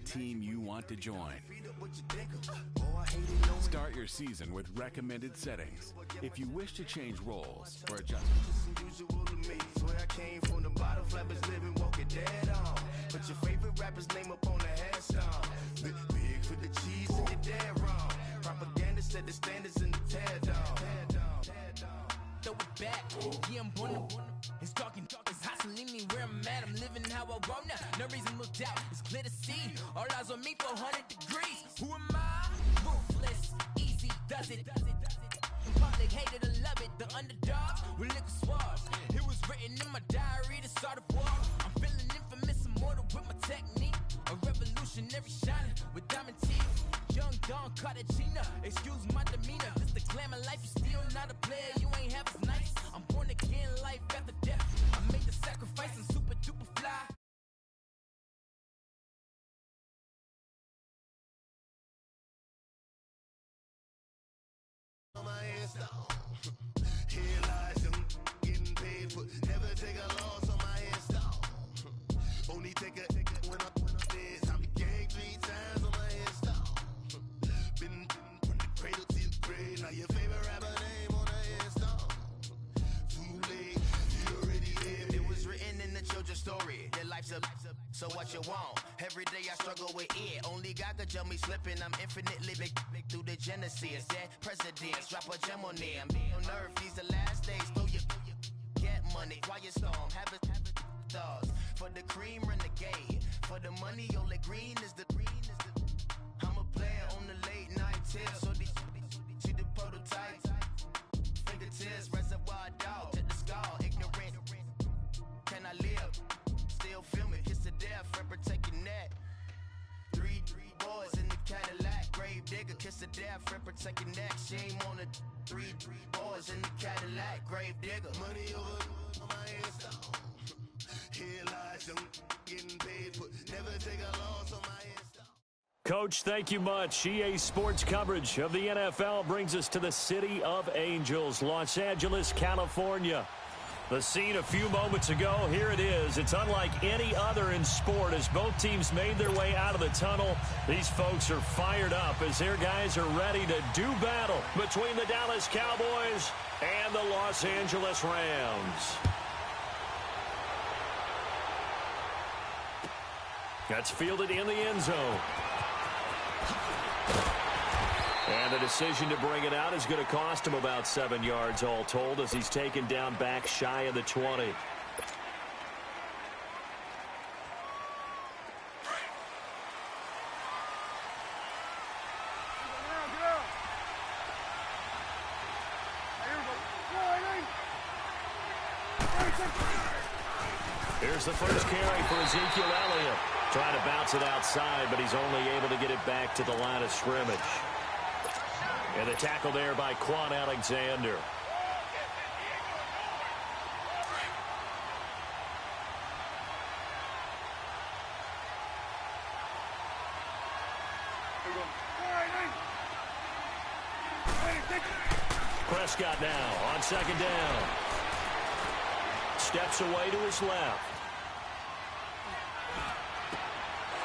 team you want to join. Start your season with recommended settings. If you wish to change roles or adjust. Put your favorite rapper's name up on the headstone. Big for the cheese and you're dead wrong. Propaganda set the standards in the tear down. Throw it back, yeah, I'm born to. It's talking, it's hustling me where I'm at. I'm living how I want now. No reason looked out, it's clear to see. All eyes on me for 100 degrees. Who am I? Ruthless, easy, does it. Public hated to love it. The underdogs with liquor swabs. It was written in my diary to start a war. I'm feeling infamous, immortal with my technique. A revolutionary shining with diamond teeth. Young Don Cartagena, excuse my demeanor. This the glamour life, you still not a player. You ain't half as nice. I'm born again, life after death. I made the sacrifice and super duper fly. Here lies them getting paid for. Never take a loss on my install. Only take a when I'm dead. I'm the gang 3 times on my install. Been from the cradle to the grave. Now your favorite rapper name on the install. Too late, you already lived. It was written in the children's story. Your life's a so what you want. Every day I struggle with it. Only God could tell me slipping. I'm infinitely big through the genesis. Dead presidents, drop a gem on them. On earth, these the last days. Throw your get money, quiet storm. Have it thoughts. For the cream, renegade. For the money, only green is the. I'm a player on the late night tips. So these see the prototypes. Fingertips, reservoir dog. To the skull, ignorant. Can I live? Still feel me, kiss to death, friend, protect your neck. Three boys in the Cadillac, grave digger, kiss to death, friend, protect your neck. Shame on the three boys in the Cadillac, grave digger. Money over on my install. Here lies them getting paid for. Never take a loss on my install. Coach, thank you much. EA Sports coverage of the NFL brings us to the City of Angels, Los Angeles, California. The scene a few moments ago, here it is. It's unlike any other in sport as both teams made their way out of the tunnel. These folks are fired up as their guys are ready to do battle between the Dallas Cowboys and the Los Angeles Rams. That's fielded in the end zone. And the decision to bring it out is going to cost him about 7 yards all told as he's taken down back shy of the 20. Here's the first carry for Ezekiel Elliott. Trying to bounce it outside, but he's only able to get it back to the line of scrimmage. And the tackle there by Quan Alexander. Prescott now on second down. Steps away to his left.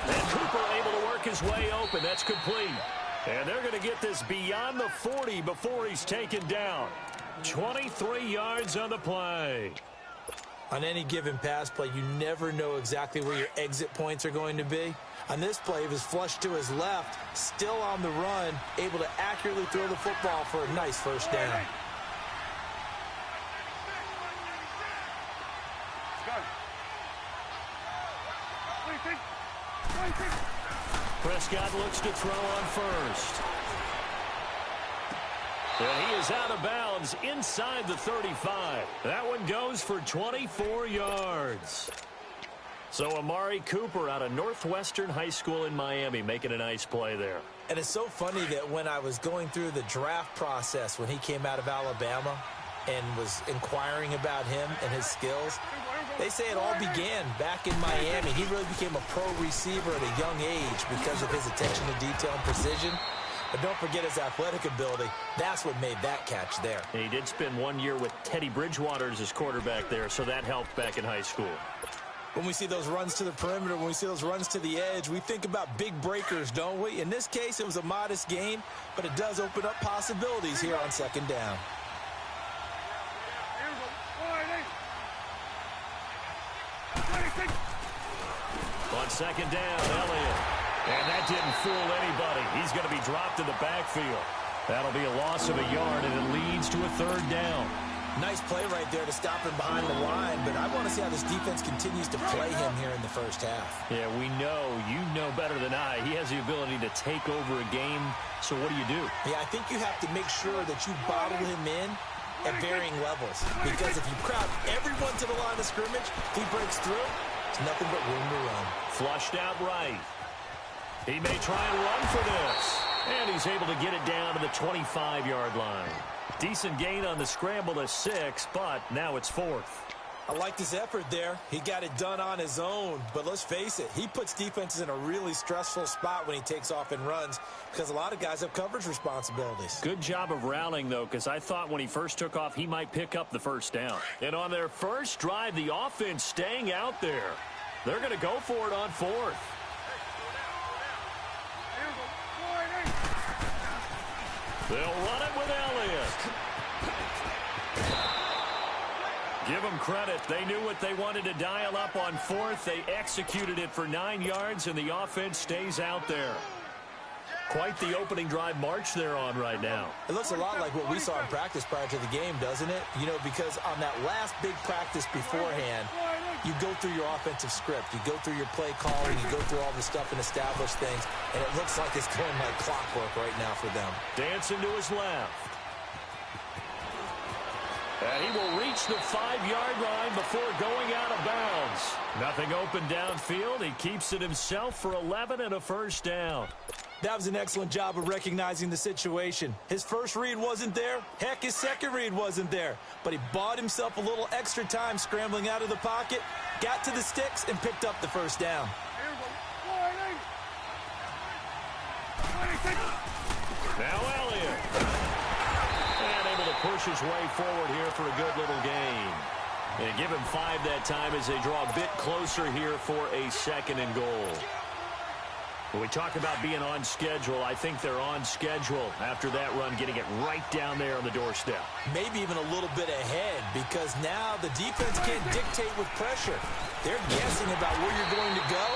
And Cooper able to work his way open. That's complete. And they're going to get this beyond the 40 before he's taken down. 23 yards on the play. On any given pass play, you never know exactly where your exit points are going to be. On this play, he was flushed to his left, still on the run, able to accurately throw the football for a nice first down. Prescott looks to throw on first. And he is out of bounds inside the 35. That one goes for 24 yards. So Amari Cooper out of Northwestern High School in Miami making a nice play there. And it's so funny that when I was going through the draft process when he came out of Alabama and was inquiring about him and his skills, they say it all began back in Miami. He really became a pro receiver at a young age because of his attention to detail and precision. But don't forget his athletic ability. That's what made that catch there. And he did spend 1 year with Teddy Bridgewater as his quarterback there, so that helped back in high school. When we see those runs to the perimeter, when we see those runs to the edge, we think about big breakers, don't we? In this case, it was a modest gain, but it does open up possibilities here on second down. On second down, Elliott. And that didn't fool anybody. He's going to be dropped in the backfield. That'll be a loss of a yard, and it leads to a third down. Nice play right there to stop him behind the line, but I want to see how this defense continues to play him here in the first half. Yeah, we know. You know better than I. He has the ability to take over a game, so what do? Yeah, I think you have to make sure that you bottle him in at varying levels, because if you crowd everyone to the line of scrimmage, if he breaks through, it's nothing but room to run. Flushed out right. He may try and run for this. And he's able to get it down to the 25-yard line. Decent gain on the scramble to 6, but now it's 4th. I liked his effort there. He got it done on his own. But let's face it, he puts defenses in a really stressful spot when he takes off and runs because a lot of guys have coverage responsibilities. Good job of rallying, though, because I thought when he first took off, he might pick up the first down. And on their first drive, the offense staying out there. They're going to go for it on 4th. They'll run it with Elliott. Give them credit. They knew what they wanted to dial up on 4th. They executed it for 9 yards, and the offense stays out there. Quite the opening drive march they're on right now. It looks a lot like what we saw in practice prior to the game, doesn't it? You know, because on that last big practice beforehand, you go through your offensive script. You go through your play calling. You go through all the stuff and establish things. And it looks like it's going like clockwork right now for them. Dancing to his left. And he will reach the 5-yard line before going out of bounds. Nothing open downfield. He keeps it himself for 11 and a first down. That was an excellent job of recognizing the situation. His first read wasn't there. Heck, his second read wasn't there. But he bought himself a little extra time scrambling out of the pocket, got to the sticks, and picked up the first down. Now Elliott. And able to push his way forward here for a good little gain. And give him 5 that time as they draw a bit closer here for a 2nd and goal. When we talk about being on schedule, I think they're on schedule after that run, getting it right down there on the doorstep. Maybe even a little bit ahead, because now the defense can't dictate with pressure. They're guessing about where you're going to go.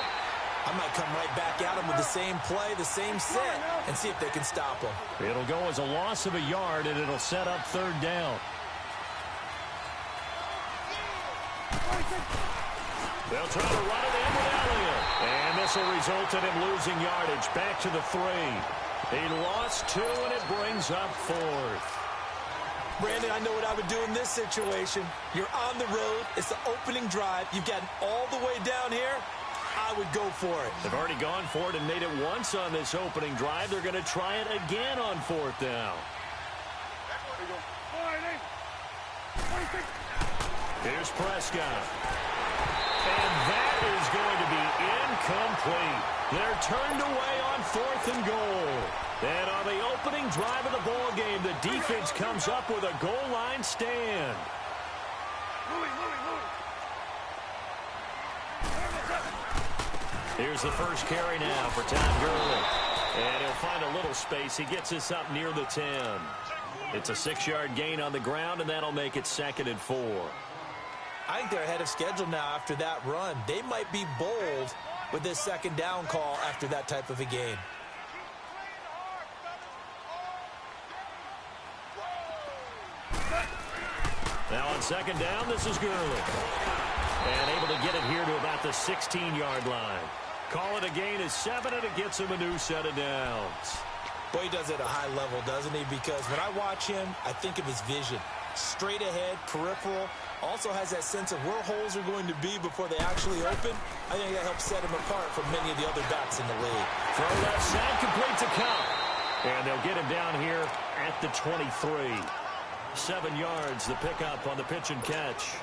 I might come right back at them with the same play, the same set, and see if they can stop them. It'll go as a loss of a yard, and it'll set up 3rd down. They'll try to run it in with Elliott. And this will result in him losing yardage. Back to the 3. He lost 2, and it brings up 4th. Brandon, I know what I would do in this situation. You're on the road. It's the opening drive. You've gotten all the way down here. I would go for it. They've already gone for it and made it once on this opening drive. They're going to try it again on 4th down. Here's Prescott. And that is going to be incomplete. They're turned away on 4th and goal. And on the opening drive of the ball game, the defense comes up with a goal line stand. Here's the first carry now for Todd Gurley. And he'll find a little space. He gets us up near the 10. It's a 6-yard gain on the ground, and that'll make it 2nd and 4. I think they're ahead of schedule now after that run. They might be bold with this 2nd down call after that type of a game. Now on 2nd down, this is Gurley. And able to get it here to about the 16-yard line. Call it a gain of 7, and it gets him a new set of downs. Boy, he does it at a high level, doesn't he? Because when I watch him, I think of his vision. Straight ahead, peripheral. Also has that sense of where holes are going to be before they actually open. I think that helps set him apart from many of the other backs in the league. Throw left side, complete to Cup. And they'll get him down here at the 23. 7 yards, the pickup on the pitch and catch.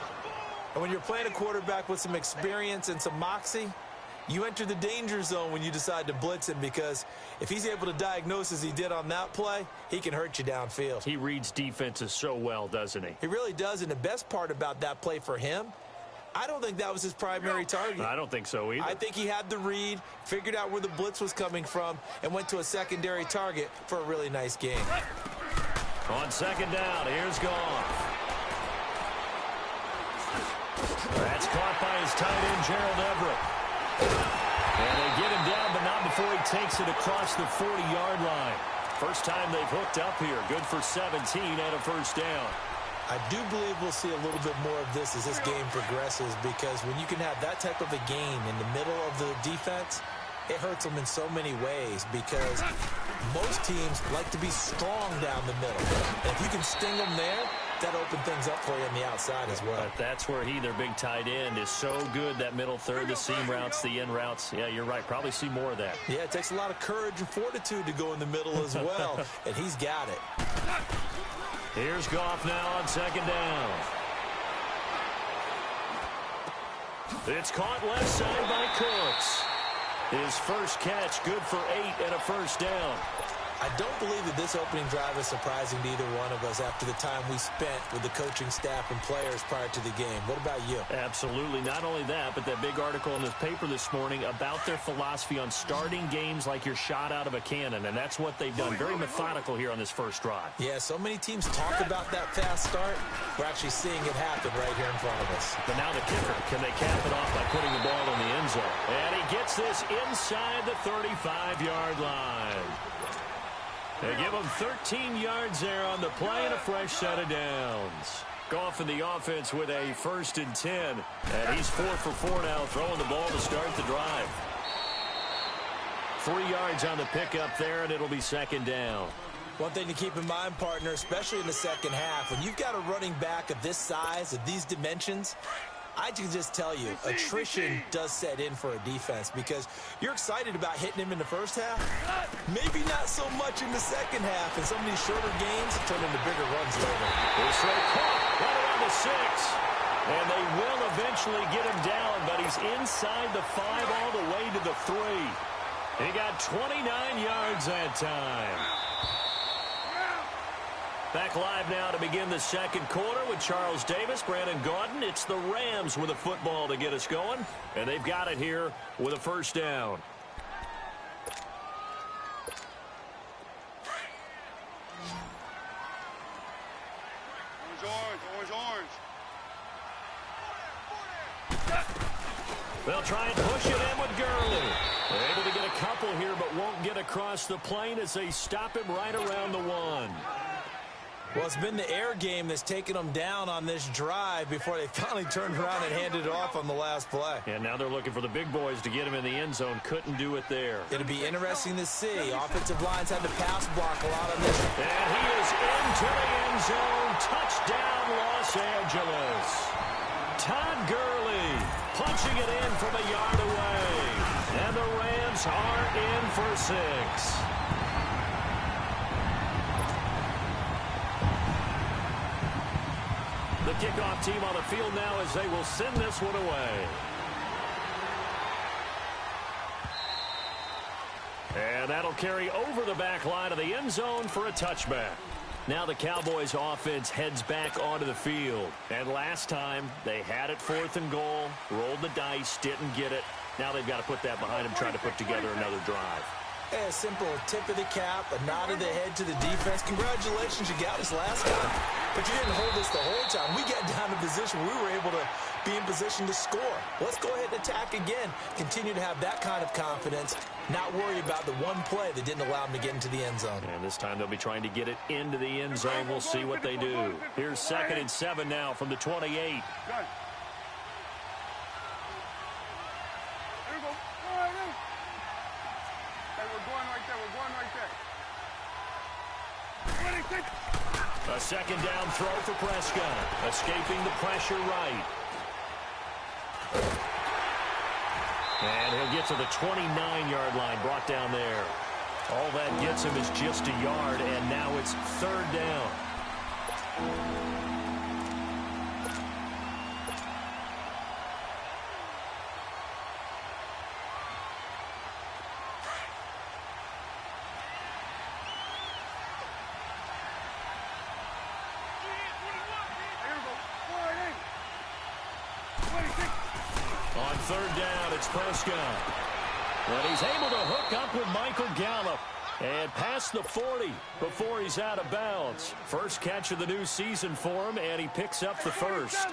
And when you're playing a quarterback with some experience and some moxie, you enter the danger zone when you decide to blitz him, because if he's able to diagnose as he did on that play, he can hurt you downfield. He reads defenses so well, doesn't he? He really does, and the best part about that play for him I don't think that was his primary target. I don't think so either. I think he had the read, figured out where the blitz was coming from, and went to a secondary target for a really nice game. On second down, here's Goff. That's caught by his tight end, Gerald Everett. And they get him down, but not before he takes it across the 40-yard line. First time they've hooked up here. Good for 17 and a first down. I do believe we'll see a little bit more of this as this game progresses, because when you can have that type of a gain in the middle of the defense, it hurts them in so many ways, because most teams like to be strong down the middle. And if you can sting them there, that opens things up for you on the outside as well. But that's where their big tight end, is so good, that middle third, the seam routes, the in routes. Yeah, you're right. Probably see more of that. Yeah, it takes a lot of courage and fortitude to go in the middle as well, and he's got it. Here's Goff now on second down. It's caught left side by Cooks. His first catch, good for 8 and a first down. I don't believe that this opening drive is surprising to either one of us after the time we spent with the coaching staff and players prior to the game. What about you? Absolutely. Not only that, but that big article in this paper this morning about their philosophy on starting games like you're shot out of a cannon, and that's what they've done. Very methodical here on this first drive. Yeah, so many teams talk about that fast start. We're actually seeing it happen right here in front of us. But now the kicker, can they cap it off by putting the ball in the end zone? And he gets this inside the 35-yard line. They give him 13 yards there on the play and a fresh set of downs. Goff in the offense with a 1st and 10. And he's 4 for 4 now, throwing the ball to start the drive. 3 yards on the pickup there, and it'll be second down. One thing to keep in mind, partner, especially in the second half, when you've got a running back of this size, of these dimensions, I can just tell you, attrition does set in for a defense, because you're excited about hitting him in the first half, maybe not so much in the second half, and some of these shorter games turn into bigger runs later. This right around the 6, and they will eventually get him down, but he's inside the 5 all the way to the 3. He got 29 yards that time. Back live now to begin the second quarter with Charles Davis, Brandon Gaudin. It's the Rams with a football to get us going, and they've got it here with a first down. Orange. They'll try and push it in with Gurley. They're able to get a couple here, but won't get across the plane as they stop him right around the 1. Well, it's been the air game that's taken them down on this drive before they finally turned around and handed it off on the last play. And now they're looking for the big boys to get him in the end zone. Couldn't do it there. It'll be interesting to see. Offensive lines had to pass block a lot on this. And he is into the end zone. Touchdown, Los Angeles. Todd Gurley punching it in from a yard away. And the Rams are in for 6. The kickoff team on the field now as they will send this one away. And that'll carry over the back line of the end zone for a touchback. Now the Cowboys offense heads back onto the field. And last time they had it 4th and goal, rolled the dice, didn't get it. Now they've got to put that behind them, try to put together another drive. A simple tip of the cap, a nod of the head to the defense. Congratulations, you got us last time. But you didn't hold us the whole time. We got down to position where we were able to be in position to score. Let's go ahead and attack again. Continue to have that kind of confidence. Not worry about the one play that didn't allow them to get into the end zone. And this time they'll be trying to get it into the end zone. We'll see what they do. Here's 2nd and 7 now from the 28. A second down throw for Prescott. Escaping the pressure right. And he'll get to the 29-yard line, brought down there. All that gets him is just a yard, and now it's 3rd down. On third down, it's Prescott. But he's able to hook up with Michael Gallup and past the 40 before he's out of bounds. First catch of the new season for him, and he picks up the first.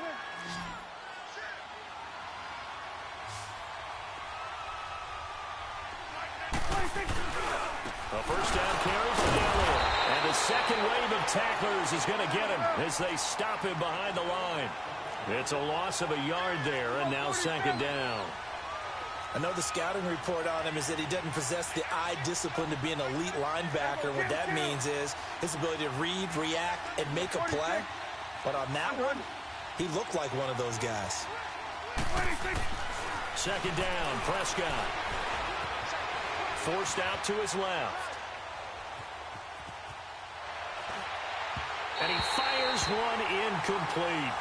A first down carry for Elliott. And the second wave of tacklers is going to get him as they stop him behind the line. It's a loss of a yard there, and now second down. I know the scouting report on him is that he doesn't possess the eye discipline to be an elite linebacker. What that means is his ability to read, react, and make a play. But on that one, he looked like one of those guys. Second down, Prescott. Forced out to his left. And he fires one incomplete.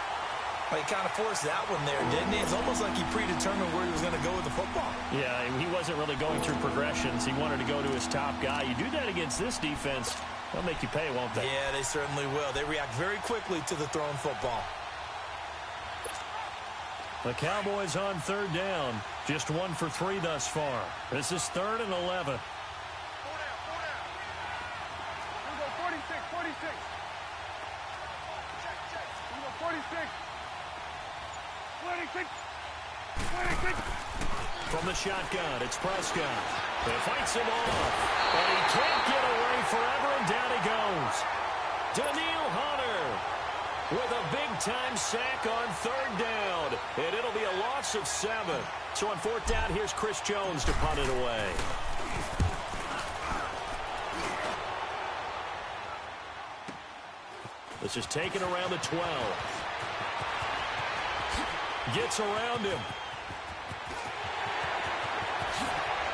Well, he kind of forced that one there, didn't he? It's almost like he predetermined where he was going to go with the football. Yeah, he wasn't really going through progressions. He wanted to go to his top guy. You do that against this defense, they'll make you pay, won't they? Yeah, they certainly will. They react very quickly to the thrown football. The Cowboys on third down. Just 1 for 3 thus far. This is 3rd and 11. 46. From the shotgun, it's Prescott. He fights him off, and he can't get away forever, and down he goes. Daniil Hunter with a big-time sack on third down, and it'll be a loss of 7. So on fourth down, here's Chris Jones to punt it away. This is taken around the 12. Gets around him.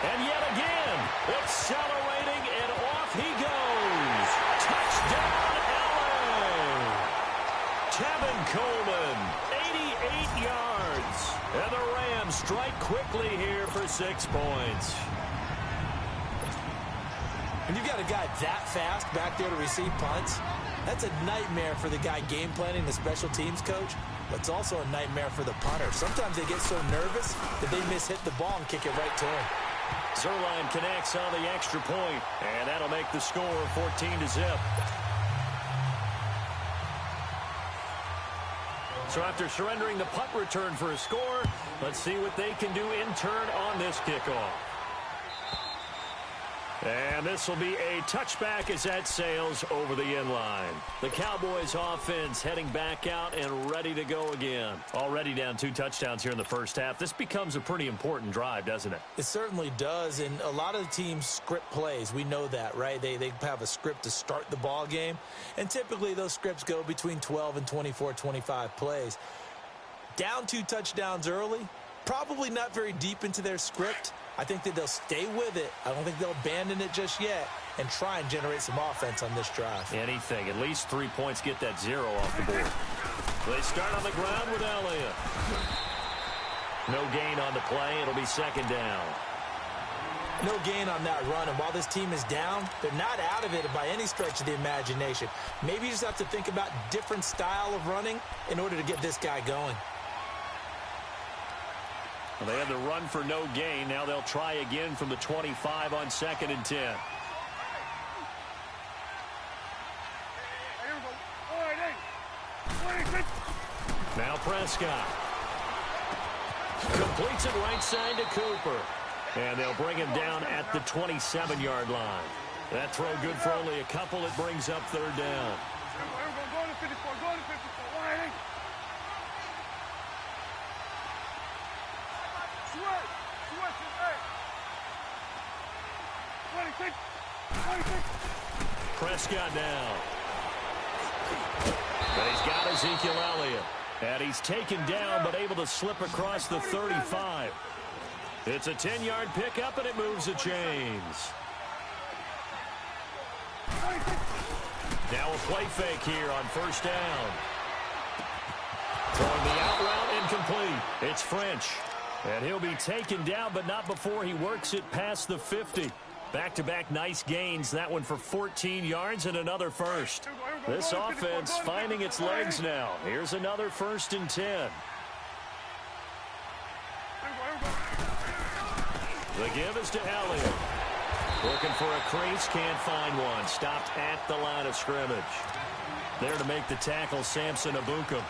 And yet again, accelerating, and off he goes. Touchdown, LA! Tevin Coleman, 88 yards. And the Rams strike quickly here for 6 points. When you've got a guy that fast back there to receive punts, that's a nightmare for the guy game planning, the special teams coach. But it's also a nightmare for the punter. Sometimes they get so nervous that they miss-hit the ball and kick it right to him. Zerline connects on the extra point, and that'll make the score 14-0. So after surrendering the punt return for a score, let's see what they can do in turn on this kickoff. And this will be a touchback as that sails over the end line. The Cowboys offense heading back out and ready to go again. Already down 2 touchdowns here in the first half. This becomes a pretty important drive, doesn't it? It certainly does, and a lot of the teams script plays. We know that, right? They have a script to start the ball game, and typically those scripts go between 12 and 24, 25 plays. Down 2 touchdowns early, probably not very deep into their script. I think that they'll stay with it. I don't think they'll abandon it just yet and try and generate some offense on this drive. Anything. At least 3 points, get that 0 off the board. They start on the ground with Elliott. No gain on the play. It'll be second down. No gain on that run, and while this team is down, they're not out of it by any stretch of the imagination. Maybe you just have to think about different style of running in order to get this guy going. Well, they had the run for no gain. Now they'll try again from the 25 on 2nd and 10. Now Prescott. Completes it right side to Cooper. And they'll bring him down at the 27-yard line. That throw good for only a couple. It brings up third down. Prescott now. But he's got Ezekiel Elliott. And he's taken down but able to slip across the 35. It's a 10-yard pickup, and it moves the chains. Now a play fake here on first down. Throwing the out route incomplete. It's French. And he'll be taken down, but not before he works it past the 50. Back-to-back nice gains. That one for 14 yards and another first. This offense finding its legs now. Here's another 1st and 10. The give is to Elliott. Looking for a crease, can't find one. Stopped at the line of scrimmage. There to make the tackle, Samson Abukum.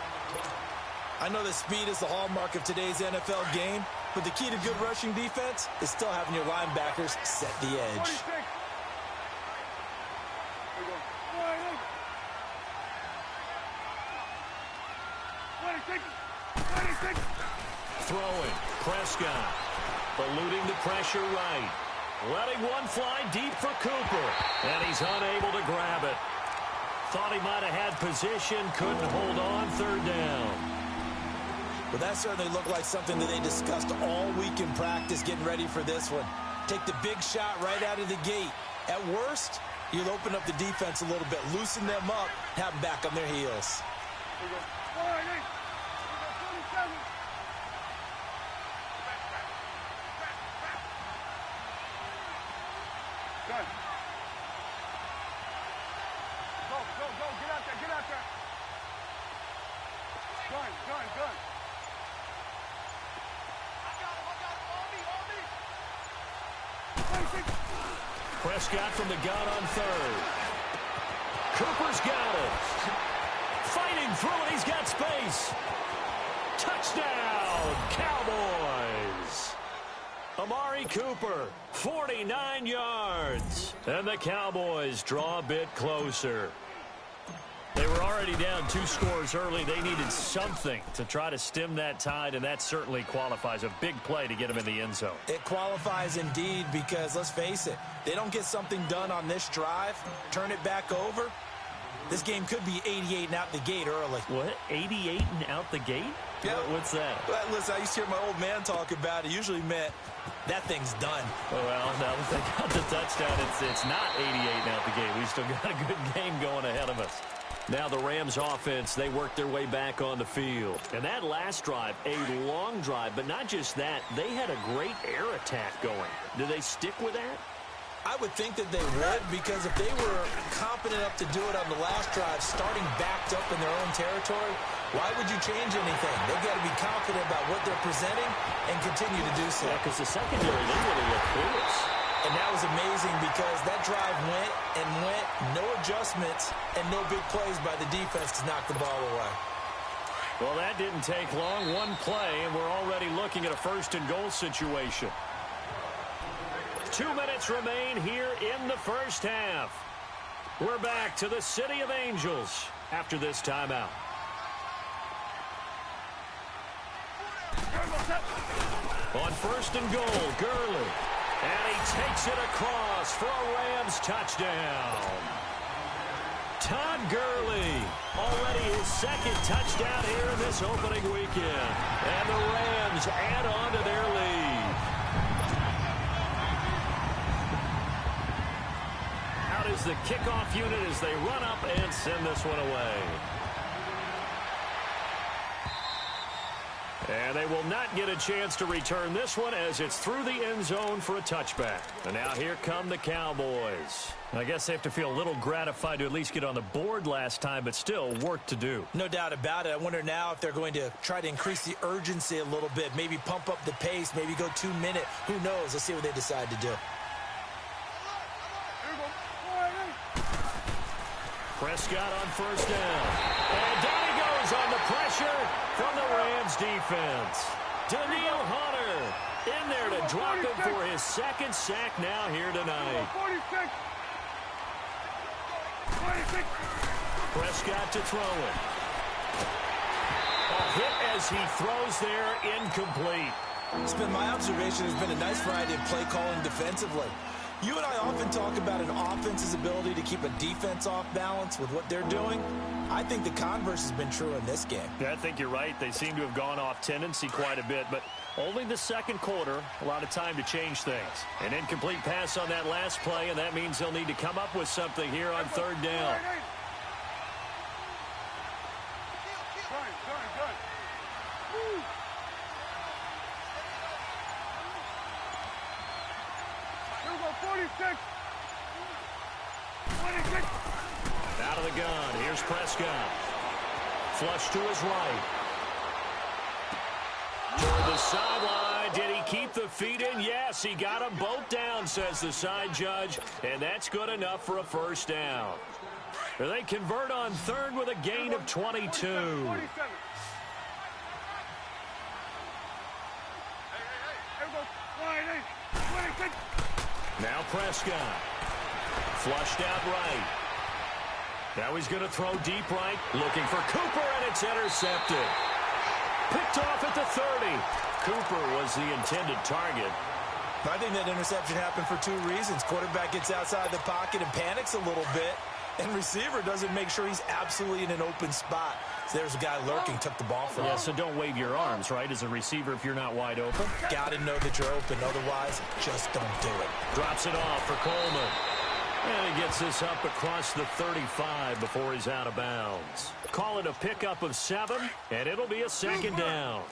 I know that speed is the hallmark of today's NFL game, but the key to good rushing defense is still having your linebackers set the edge. Throwing, Prescott. Eluding the pressure right. Letting one fly deep for Cooper. And he's unable to grab it. Thought he might have had position, couldn't hold on, third down. Well, that certainly looked like something that they discussed all week in practice getting ready for this one. Take the big shot right out of the gate. At worst, you'll open up the defense a little bit, loosen them up, have them back on their heels. Prescott from the gun on third. Cooper's got it. Fighting through it. He's got space. Touchdown, Cowboys. Amari Cooper, 49 yards. And the Cowboys draw a bit closer. They were already down 2 scores early. They needed something to try to stem that tide, and that certainly qualifies. A big play to get them in the end zone. It qualifies indeed because, let's face it, they don't get something done on this drive, turn it back over, this game could be 88 and out the gate early. What? 88 and out the gate? Yeah. What's that? Well, listen, I used to hear my old man talk about it. Usually meant that thing's done. Well, now that they got the touchdown, it's not 88 and out the gate. We still got a good game going ahead of us. Now the Rams offense, they work their way back on the field. And that last drive, a long drive, but not just that, they had a great air attack going. Do they stick with that? I would think that they would, because if they were competent enough to do it on the last drive, starting backed up in their own territory, why would you change anything? They've got to be confident about what they're presenting and continue to do so. Yeah, because the secondary, they really look clueless. And that was amazing because that drive went and went, no adjustments, and no big plays by the defense to knock the ball away. Well, that didn't take long. One play, and we're already looking at a first-and-goal situation. 2 minutes remain here in the first half. We're back to the City of Angels after this timeout. On first and goal, Gurley. And he takes it across for a Rams touchdown. Todd Gurley, already his second touchdown here in this opening weekend. And the Rams add on to their lead. Out is the kickoff unit as they run up and send this one away. And they will not get a chance to return this one as it's through the end zone for a touchback. And now here come the Cowboys. I guess they have to feel a little gratified to at least get on the board last time, but still work to do. No doubt about it. I wonder now if they're going to try to increase the urgency a little bit, maybe pump up the pace, maybe go 2 minute. Who knows? Let's see what they decide to do. Prescott on first down. And down he goes on the pressure from the Rams defense. Daniil Hunter in there to drop him for his second sack now here tonight. 46. Prescott to throw it. A hit as he throws there, incomplete. It's been my observation. There's been a nice variety of play calling defensively. You and I often talk about an offense's ability to keep a defense off balance with what they're doing. I think the converse has been true in this game. Yeah, I think you're right. They seem to have gone off tendency quite a bit, but only the second quarter, a lot of time to change things. An incomplete pass on that last play, and that means they'll need to come up with something here on third down. Out of the gun, here's Prescott. Flush to his right. Toward the sideline, did he keep the feet in? Yes, he got them both down, says the side judge, and that's good enough for a first down. They convert on third with a gain of 22. Now Prescott. Flushed out right. Now he's going to throw deep right. Looking for Cooper, and it's intercepted. Picked off at the 30. Cooper was the intended target. I think that interception happened for two reasons. Quarterback gets outside the pocket and panics a little bit, and receiver doesn't make sure he's absolutely in an open spot. So there's a guy lurking, took the ball from him. Yeah, so don't wave your arms, right, as a receiver if you're not wide open. Got to know that you're open. Otherwise, just don't do it. Drops it off for Coleman. And he gets this up across the 35 before he's out of bounds. Call it a pickup of 7, and it'll be a second down.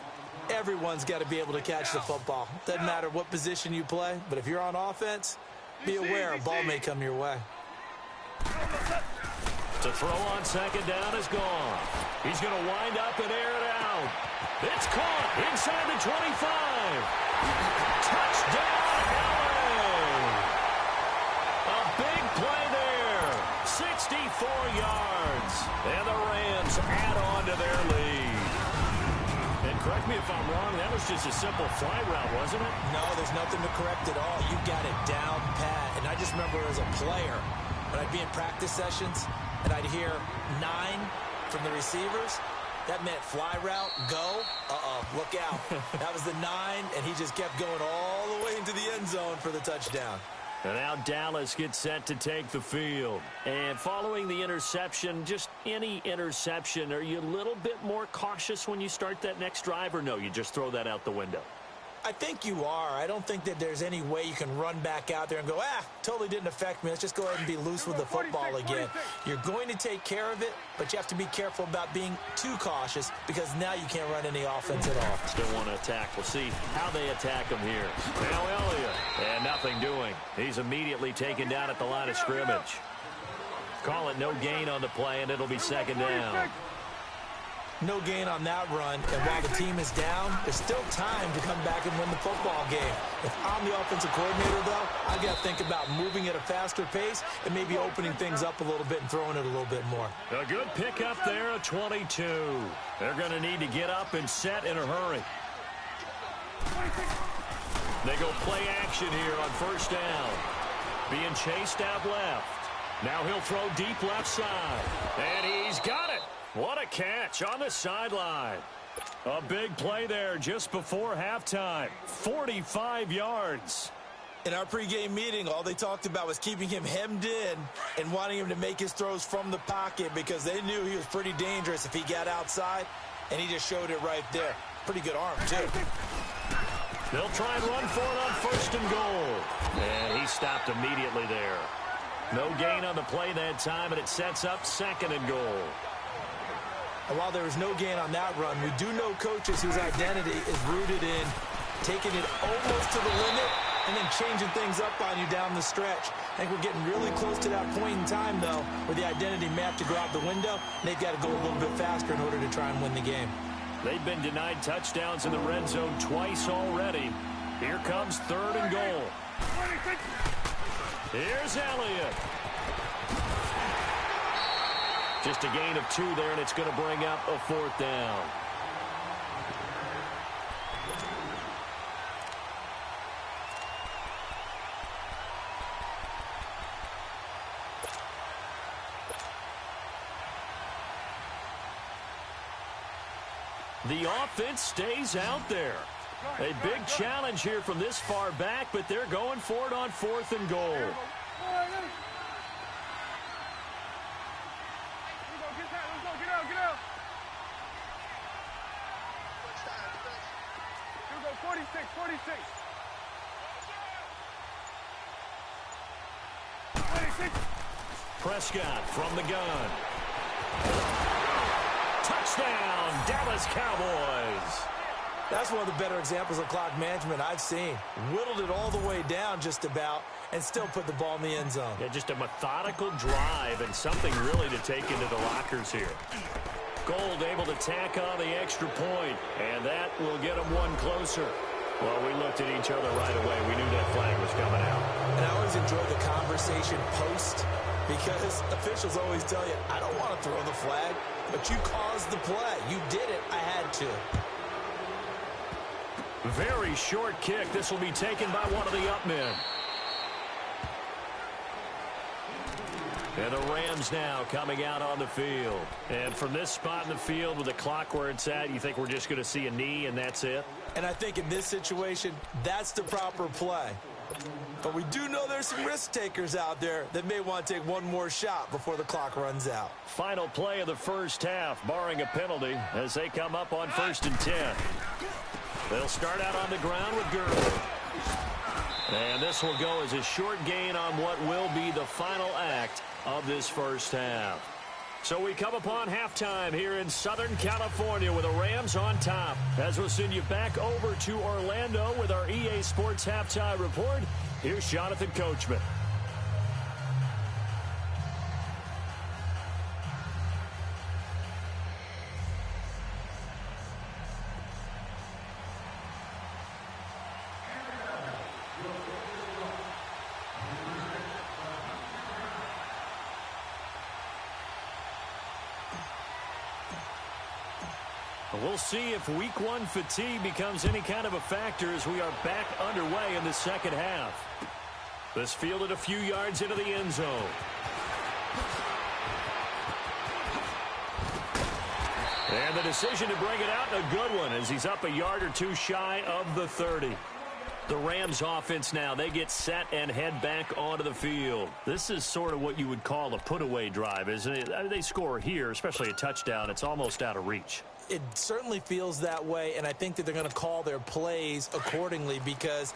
Everyone's got to be able to catch the football. Doesn't matter what position you play, but if you're on offense, be aware a ball may come your way. To throw on second down is gone. He's going to wind up and air it out. It's caught inside the 25. Touchdown, LA! A big play there. 64 yards. And the Rams add on to their lead. And correct me if I'm wrong, that was just a simple fly route, wasn't it? No, there's nothing to correct at all. You got it down pat. And I just remember as a player, when I'd be in practice sessions, and I'd hear 9 from the receivers, that meant fly route, go, look out. That was the 9, and he just kept going all the way into the end zone for the touchdown. And now Dallas gets set to take the field. And following the interception, just any interception, are you a little bit more cautious when you start that next drive, or no, you just throw that out the window? I think you are. I don't think that there's any way you can run back out there and go, totally didn't affect me. Let's just go ahead and be loose with the football again. You're going to take care of it, but you have to be careful about being too cautious because now you can't run any offense at all. Still want to attack. We'll see how they attack him here. Now Elliott, and nothing doing. He's immediately taken down at the line of scrimmage. Call it no gain on the play, and it'll be second down. No gain on that run, and while the team is down, there's still time to come back and win the football game. If I'm the offensive coordinator, though, I've got to think about moving at a faster pace and maybe opening things up a little bit and throwing it a little bit more. A good pickup there at 22. They're going to need to get up and set in a hurry. They go play action here on first down. Being chased out left. Now he'll throw deep left side. And he's got it. What a catch on the sideline. A big play there just before halftime. 45 yards. In our pregame meeting, all they talked about was keeping him hemmed in and wanting him to make his throws from the pocket because they knew he was pretty dangerous if he got outside, and he just showed it right there. Pretty good arm, too. They'll try and run for it on first and goal. And he stopped immediately there. No gain on the play that time, and it sets up second and goal. And while there was no gain on that run, we do know coaches whose identity is rooted in taking it almost to the limit and then changing things up on you down the stretch. I think we're getting really close to that point in time, though, where the identity may have to go out the window, and they've got to go a little bit faster in order to try and win the game. They've been denied touchdowns in the red zone twice already. Here comes third and goal. Here's Elliott. Just a gain of 2 there, and it's going to bring up a fourth down. The offense stays out there. A big challenge here from this far back, but they're going for it on fourth and goal. Prescott from the gun. Touchdown, Dallas Cowboys. That's one of the better examples of clock management I've seen. Whittled it all the way down just about and still put the ball in the end zone. Yeah, just a methodical drive and something really to take into the lockers here. Gold able to tack on the extra point, and that will get them one closer. Well, we looked at each other right away. We knew that flag was coming out. And I always enjoy the conversation post because officials always tell you, I don't want to throw the flag, but you caused the play. You did it. I had to. Very short kick. This will be taken by one of the up men. And the Rams now coming out on the field. And from this spot in the field with the clock where it's at, you think we're just going to see a knee and that's it? And I think in this situation, that's the proper play. But we do know there's some risk takers out there that may want to take one more shot before the clock runs out. Final play of the first half, barring a penalty, as they come up on 1st and 10. They'll start out on the ground with Gurley. And this will go as a short gain on what will be the final act of this first half. So we come upon halftime here in Southern California with the Rams on top. As we'll send you back over to Orlando with our EA Sports Halftime Report, here's Jonathan Coachman. We'll see if week one fatigue becomes any kind of a factor as we are back underway in the second half. This fielded a few yards into the end zone. And the decision to bring it out, a good one, as he's up a yard or two shy of the 30. The Rams offense now, they get set and head back onto the field. This is sort of what you would call a put-away drive, isn't it? I mean, they score here, especially a touchdown. It's almost out of reach. It certainly feels that way, and I think that they're going to call their plays accordingly because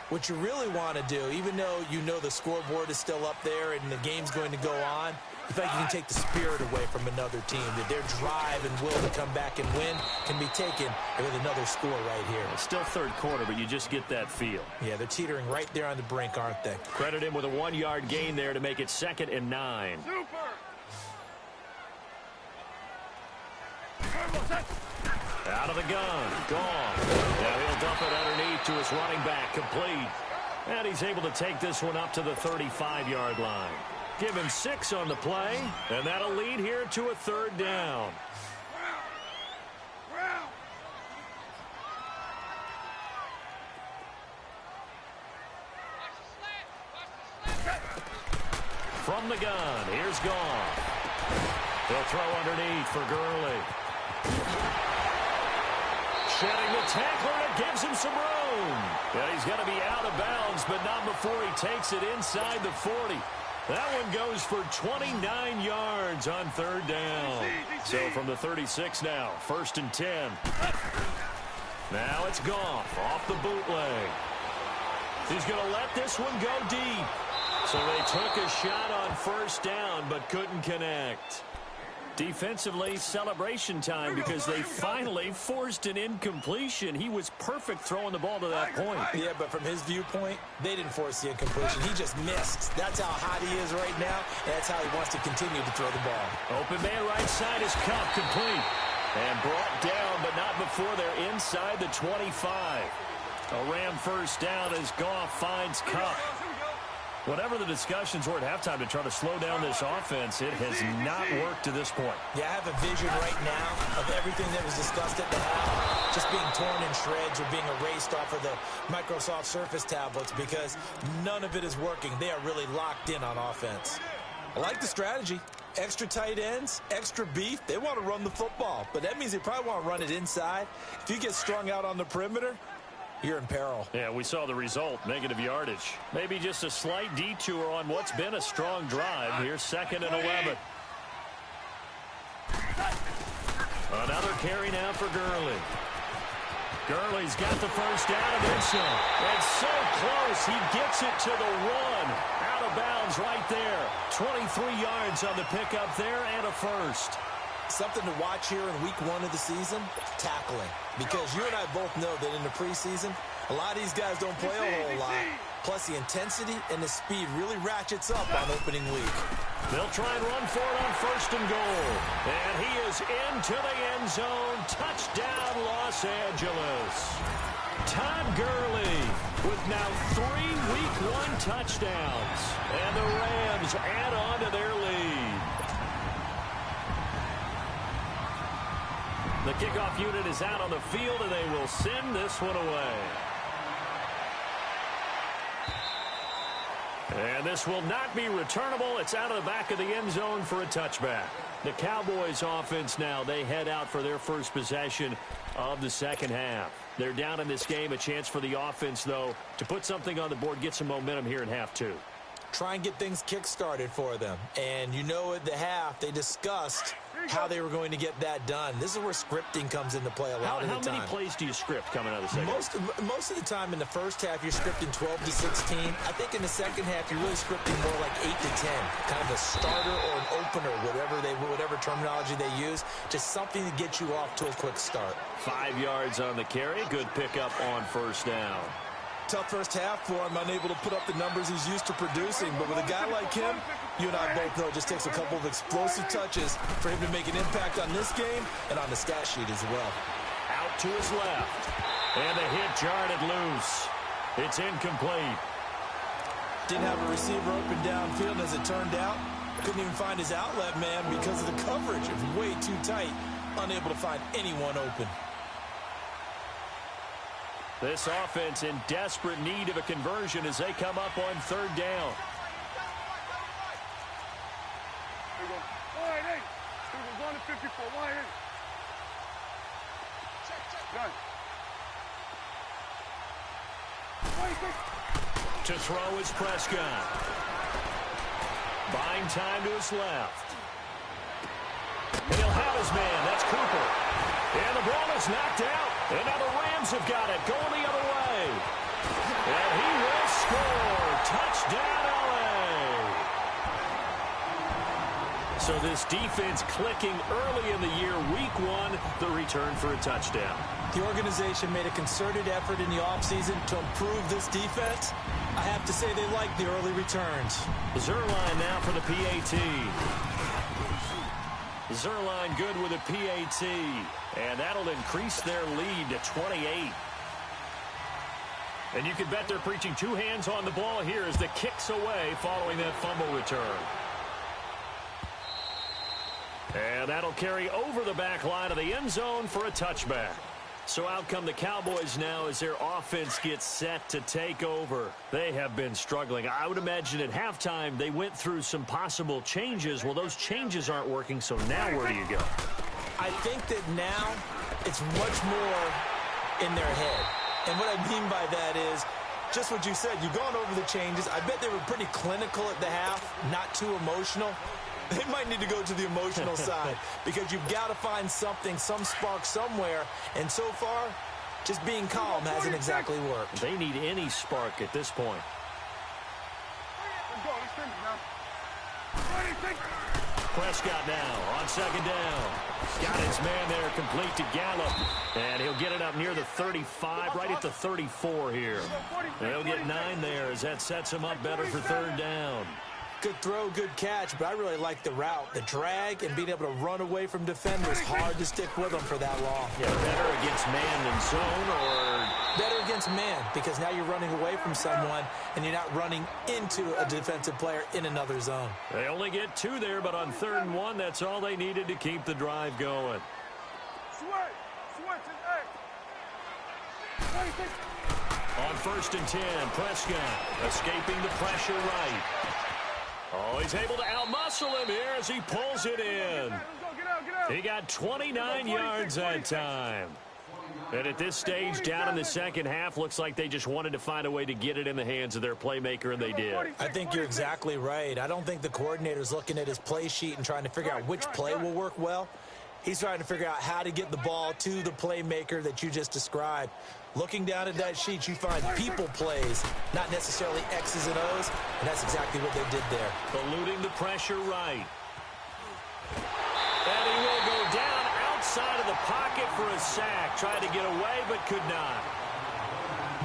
what you really want to do, even though you know the scoreboard is still up there and the game's going to go on, you feel like you can take the spirit away from another team, that their drive and will to come back and win can be taken with another score right here. It's still third quarter, but you just get that feel. Yeah, they're teetering right there on the brink, aren't they? Credit him with a 1-yard gain there to make it 2nd and 9. Super! Out of the gun. Gone. Now he'll dump it underneath to his running back. Complete. And he's able to take this one up to the 35-yard line. Give him 6 on the play, and that'll lead here to a 3rd down. From the gun, here's Goff. They'll throw underneath for Gurley. Shedding the tackler, and it gives him some room. Yeah, he's going to be out of bounds, but not before he takes it inside the 40. That one goes for 29 yards on 3rd down. So from the 36 now, 1st and 10. Now it's Goff off the bootleg. He's going to let this one go deep. So they took a shot on 1st down, but couldn't connect. Defensively, celebration time because they finally forced an incompletion. He was perfect throwing the ball to that point. Yeah, but from his viewpoint, they didn't force the incompletion. He just missed. That's how hot he is right now, and that's how he wants to continue to throw the ball. Open man right side is Cup, complete. And brought down, but not before they're inside the 25. A Ram 1st down as Goff finds Cup. Whatever the discussions were at halftime to try to slow down this offense, it has not worked to this point. Yeah, I have a vision right now of everything that was discussed at the half just being torn in shreds or being erased off of the Microsoft Surface tablets because none of it is working. They are really locked in on offense. I like the strategy. Extra tight ends, extra beef. They want to run the football, but that means they probably want to run it inside. If you get strung out on the perimeter, you're in peril. Yeah, we saw the result, negative yardage. Maybe just a slight detour on what's been a strong drive. Here's 2nd and 11. Another carry now for Gurley. Gurley's got the 1st down and then some. And so close, he gets it to the 1. Out of bounds right there. 23 yards on the pickup there and a 1st. Something to watch here in week 1 of the season, tackling. Because you and I both know that in the preseason, a lot of these guys don't play a whole lot. Plus, the intensity and the speed really ratchets up on opening week. They'll try and run for it on 1st and goal. And he is into the end zone. Touchdown, Los Angeles. Todd Gurley with now 3 Week 1 touchdowns. And the Rams add on to their lead. The kickoff unit is out on the field, and they will send this one away. And this will not be returnable. It's out of the back of the end zone for a touchback. The Cowboys offense now, they head out for their first possession of the second half. They're down in this game. A chance for the offense, though, to put something on the board, get some momentum here in half 2. Try and get things kick-started for them. And you know at the half, they discussed how they were going to get that done. This is where scripting comes into play a lot of the time. How many plays do you script coming out of the second half? Most of the time in the first half, you're scripting 12 to 16. I think in the second half, you're really scripting more like 8 to 10. Kind of a starter or an opener, whatever terminology they use. Just something to get you off to a quick start. 5 yards on the carry. Good pickup on first down. Tough first half for him, unable to put up the numbers he's used to producing. But with a guy like him, you and I both know it just takes a couple of explosive touches for him to make an impact on this game and on the stat sheet as well. Out to his left. And the hit jarred it loose. It's incomplete. Didn't have a receiver open downfield, as it turned out. Couldn't even find his outlet man because of the coverage. It was way too tight. Unable to find anyone open. This offense in desperate need of a conversion as they come up on third down. Here we go. Wide 8. Here we go. Going to 54. Wide 8. Done. To throw is Prescott. Buying time to his left. And he'll have his man. That's Cooper. And the ball is knocked out. And now the Rams have got it. Going the other way. And he will score. Touchdown, LA. So this defense clicking early in the year. Week 1, the return for a touchdown. The organization made a concerted effort in the offseason to improve this defense. I have to say they like the early returns. Zerline now for the PAT. Zerline good with a PAT. And that'll increase their lead to 28. And you can bet they're preaching 2 hands on the ball here as the kick's away following that fumble return. And that'll carry over the back line of the end zone for a touchback. So out come the Cowboys now as their offense gets set to take over. They have been struggling. I would imagine at halftime they went through some possible changes. Well, those changes aren't working, so now where do you go? I think that now it's much more in their head. And what I mean by that is just what you said. You've gone over the changes. I bet they were pretty clinical at the half, not too emotional. They might need to go to the emotional side because you've got to find something, some spark somewhere. And so far, just being calm hasn't exactly worked. They need any spark at this point. Let's go. Let's finish now. Prescott now on second down. Got his man there complete to Gallup. And he'll get it up near the 35, right at the 34 here. And he'll get 9 there as that sets him up better for third down. Good throw, good catch, but I really like the route, the drag, and being able to run away from defenders. Hard to stick with them for that long. Yeah, better against man than zone, or better against man, because now you're running away from someone, and you're not running into a defensive player in another zone. They only get 2 there, but on 3rd and 1, that's all they needed to keep the drive going. Switch it. On 1st and 10, Prescott escaping the pressure right. Oh, he's able to outmuscle him here as he pulls it in. He got 29 yards that time. And at this stage, down in the second half, looks like they just wanted to find a way to get it in the hands of their playmaker, and they did. I think you're exactly right. I don't think the coordinator's looking at his play sheet and trying to figure out which play will work well. He's trying to figure out how to get the ball to the playmaker that you just described. Looking down at that sheet, you find people plays, not necessarily X's and O's, and that's exactly what they did there. Eluding the pressure right. And he will go down outside of the pocket for a sack. Tried to get away, but could not.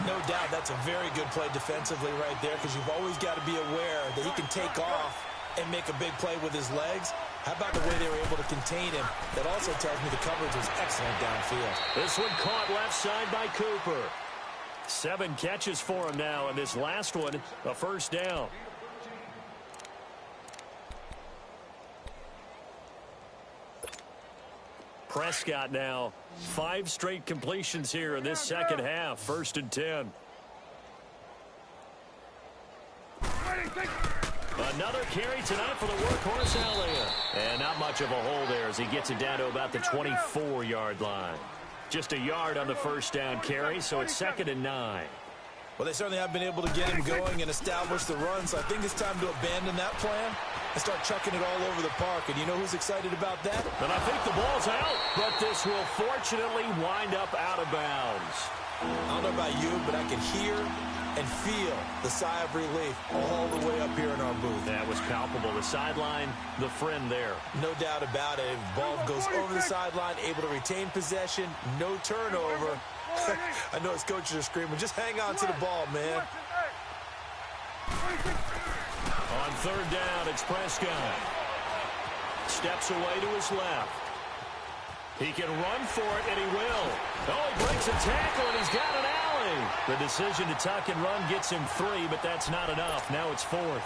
No doubt that's a very good play defensively right there, because you've always got to be aware that he can take off and make a big play with his legs. How about the way they were able to contain him? That also tells me the coverage was excellent downfield. This one caught left side by Cooper. 7 catches for him now, and this last one, a first down. Prescott now, 5 straight completions here in this second half. 1st and 10. Another carry tonight for the workhorse Elliott. And not much of a hole there as he gets it down to about the 24-yard line. Just a yard on the first down carry, so it's 2nd and 9. Well, they certainly have been able to get him going and establish the run, so I think it's time to abandon that plan and start chucking it all over the park. And you know who's excited about that? And I think the ball's out, but this will fortunately wind up out of bounds. I don't know about you, but I can hear and feel the sigh of relief all the way up here in our booth. That was palpable. The sideline, the friend there. No doubt about it. Ball goes over the sideline, able to retain possession, no turnover. I know his coaches are screaming, just hang on to the ball, man. On 3rd down, it's Prescott. Steps away to his left. He can run for it, and he will. Oh, he breaks a tackle, and he's got an alley. The decision to tuck and run gets him 3, but that's not enough. Now it's 4th.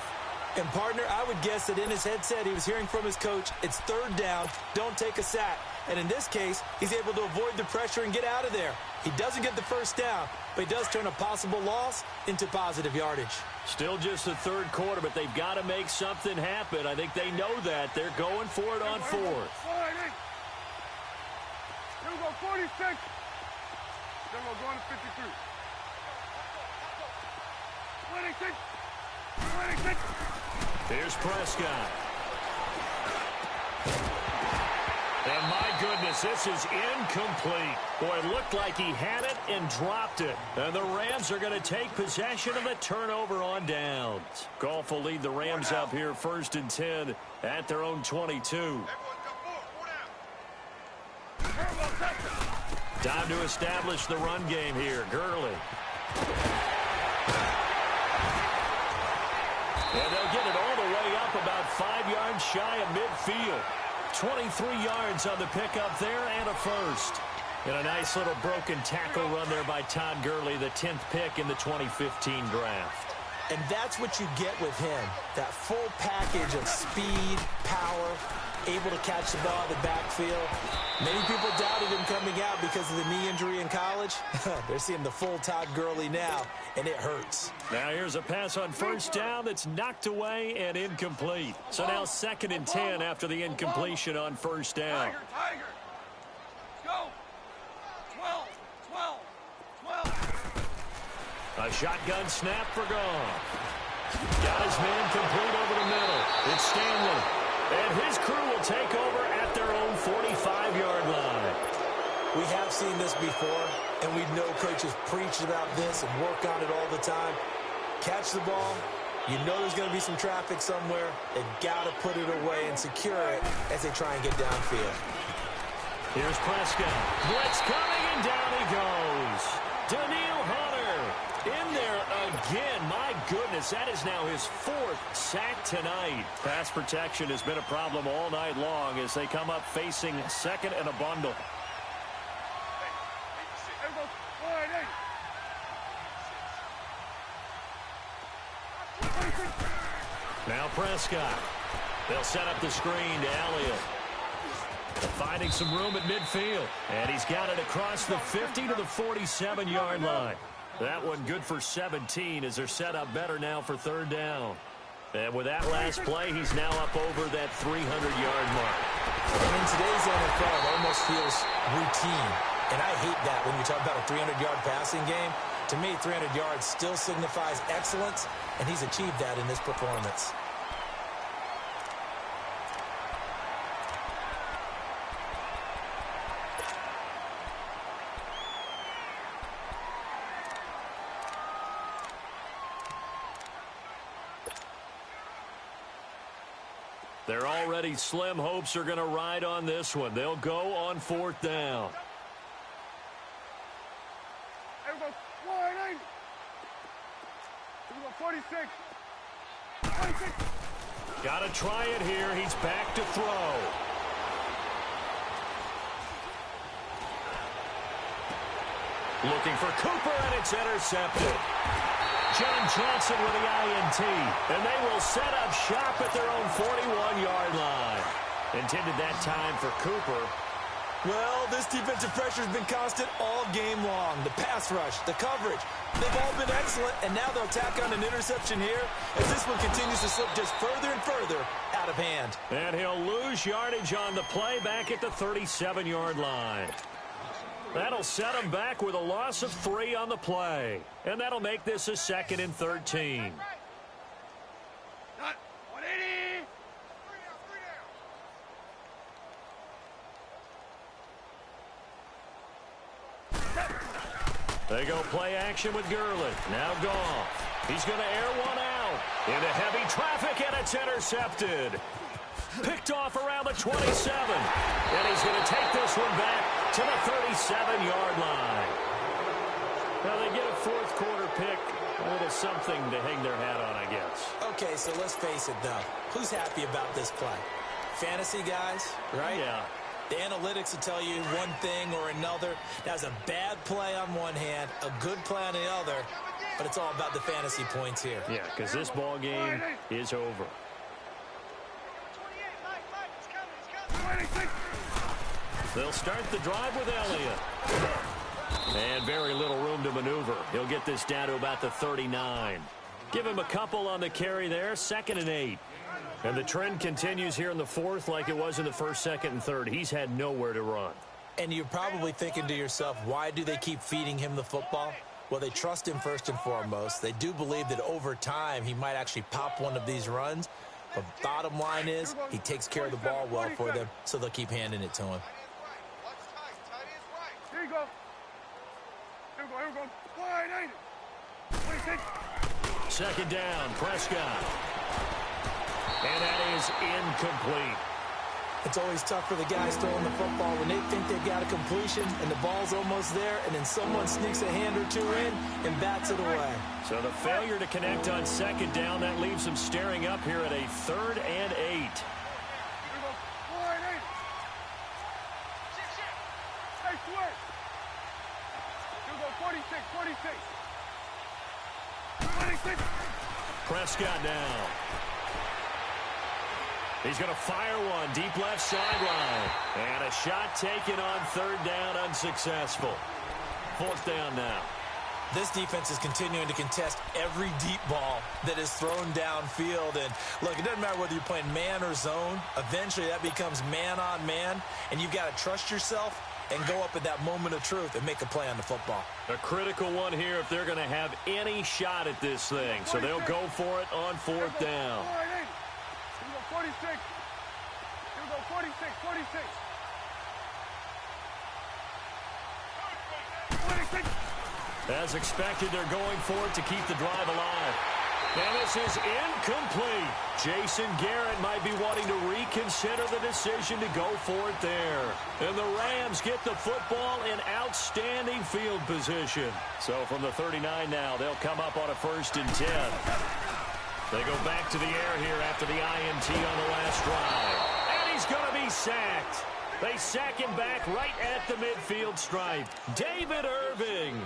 And, partner, I would guess that in his headset he was hearing from his coach, it's 3rd down, don't take a sack. And in this case, he's able to avoid the pressure and get out of there. He doesn't get the first down, but he does turn a possible loss into positive yardage. Still just the 3rd quarter, but they've got to make something happen. I think they know that. They're going for it on 4th. Here we go, 46. Then we're going to 53. 26. 26. Here's Prescott. And my goodness, this is incomplete. Boy, it looked like he had it and dropped it. And the Rams are going to take possession of the turnover on downs. Goff will lead the Rams up here 1st and 10 at their own 22. Time to establish the run game here. Gurley. And they'll get it all the way up about 5 yards shy of midfield. 23 yards on the pickup there and a first. And a nice little broken tackle run there by Todd Gurley, the 10th pick in the 2015 draft. And that's what you get with him, that full package of speed, power, able to catch the ball in the backfield. Many people doubted him coming out because of the knee injury in college. They're seeing the full Todd Gurley now, and it hurts. Now here's a pass on 1st down that's knocked away and incomplete. So now 2nd and 10 after the incompletion on 1st down. Tiger. Go. 12. 12. 12. A shotgun snap for Goff. Got his man complete over the middle. It's Stanley. And his crew will take over at their own 45-yard line. We have seen this before, and we know coaches preach about this and work on it all the time. Catch the ball. You know there's going to be some traffic somewhere. They've got to put it away and secure it as they try and get downfield. Here's Prescott. Blitz coming, and down he goes. Daniil Hunter in there again. My goodness, that is now his 4th sack tonight. Pass protection has been a problem all night long as they come up facing 2nd and a bundle. Now Prescott. They'll set up the screen to Elliott. Finding some room at midfield. And he's got it across the 50 to the 47-yard line. That one good for 17 as they're set up better now for 3rd down. And with that last play, he's now up over that 300-yard mark. And in today's NFL, it almost feels routine. And I hate that when you talk about a 300-yard passing game. To me, 300 yards still signifies excellence, and he's achieved that in this performance. They're already slim hopes are going to ride on this one. They'll go on 4th down. Here we go, 180. Here we go, 46. 46. Got to try it here. He's back to throw. Looking for Cooper, and it's intercepted. John Johnson with the INT, and they will set up shop at their own 41-yard line. Intended that time for Cooper. Well, this defensive pressure has been constant all game long. The pass rush, the coverage, they've all been excellent, and now they'll tack on an interception here as this one continues to slip just further and further out of hand. And he'll lose yardage on the play back at the 37-yard line. That'll set him back with a loss of 3 on the play. And that'll make this a 2nd and 13. They go play action with Gurley. Now Goff. He's going to air one out. Into heavy traffic, and it's intercepted. Picked off around the 27. And he's going to take this one back to the 37-yard line. Now they get a fourth quarter pick. A little something to hang their hat on, I guess. Okay, so let's face it, though. Who's happy about this play? Fantasy guys, right? Yeah. The analytics will tell you one thing or another. That was a bad play on one hand, a good play on the other, but it's all about the fantasy points here. Yeah, because this ball game is over. They'll start the drive with Elliott. And very little room to maneuver. He'll get this down to about the 39. Give him a couple on the carry there, 2nd and 8. And the trend continues here in the fourth like it was in the first, second, and third. He's had nowhere to run. And you're probably thinking to yourself, why do they keep feeding him the football? Well, they trust him first and foremost. They do believe that over time he might actually pop one of these runs. But bottom line is he takes care of the ball well for them, so they'll keep handing it to him. Here you go. Here we go. Here we go. Wide, ain't it? 26. 2nd down, Prescott. And that is incomplete. It's always tough for the guys throwing the football when they think they've got a completion and the ball's almost there, and then someone sneaks a hand or two in and bats it away. So the failure to connect on 2nd down, that leaves them staring up here at a 3rd and 8. Here we go. Wide, ain't it? Hey, switch. Here we go. 46, 46. 26. Prescott down. He's going to fire one deep left sideline. And a shot taken on 3rd down, unsuccessful. 4th down now. This defense is continuing to contest every deep ball that is thrown downfield. And look, it doesn't matter whether you're playing man or zone. Eventually that becomes man on man. And you've got to trust yourself and go up at that moment of truth and make a play on the football. A critical one here if they're going to have any shot at this thing. So they'll go for it on 4th down. 46. Here we go, 46, 46. 46. As expected, they're going for it to keep the drive alive. And this is incomplete. Jason Garrett might be wanting to reconsider the decision to go for it there. And the Rams get the football in outstanding field position. So from the 39 now, they'll come up on a 1st and 10. They go back to the air here after the INT on the last drive. And he's going to be sacked. They sack him back right at the midfield stripe. David Irving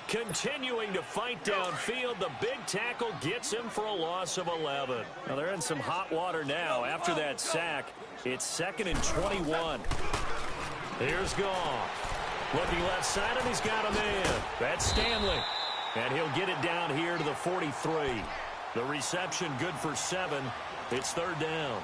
continuing to fight downfield. The big tackle gets him for a loss of 11. Now they're in some hot water now. After that sack, it's 2nd and 21. Here's Goff. Looking left side, and he's got a man. That's Stanley. And he'll get it down here to the 43. The reception good for 7. It's 3rd down.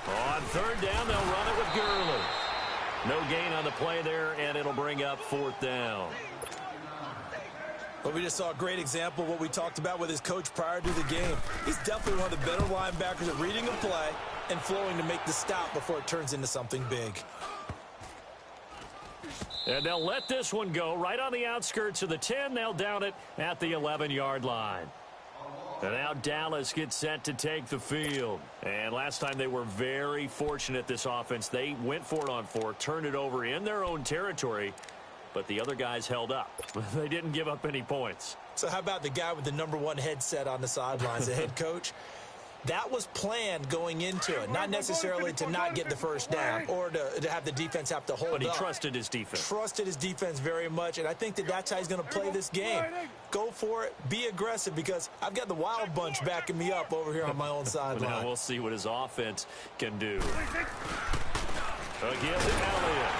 On 3rd down, they'll run it with Gurley. No gain on the play there, and it'll bring up 4th down. But we just saw a great example of what we talked about with his coach prior to the game. He's definitely one of the better linebackers at reading a play and flowing to make the stop before it turns into something big. And they'll let this one go right on the outskirts of the 10. They'll down it at the 11-yard line. And now Dallas gets set to take the field. And last time they were very fortunate, this offense. They went for it on 4, turned it over in their own territory, but the other guys held up. They didn't give up any points. So how about the guy with the #1 headset on the sidelines, the head coach? That was planned going into it, not necessarily to not get the first down or to have the defense have to hold up. But he trusted his defense. Trusted his defense very much, and I think that's how he's going to play this game. Go for it. Be aggressive, because I've got the wild bunch backing me up over here on my own sideline. Now we'll see what his offense can do. Again to Elliott.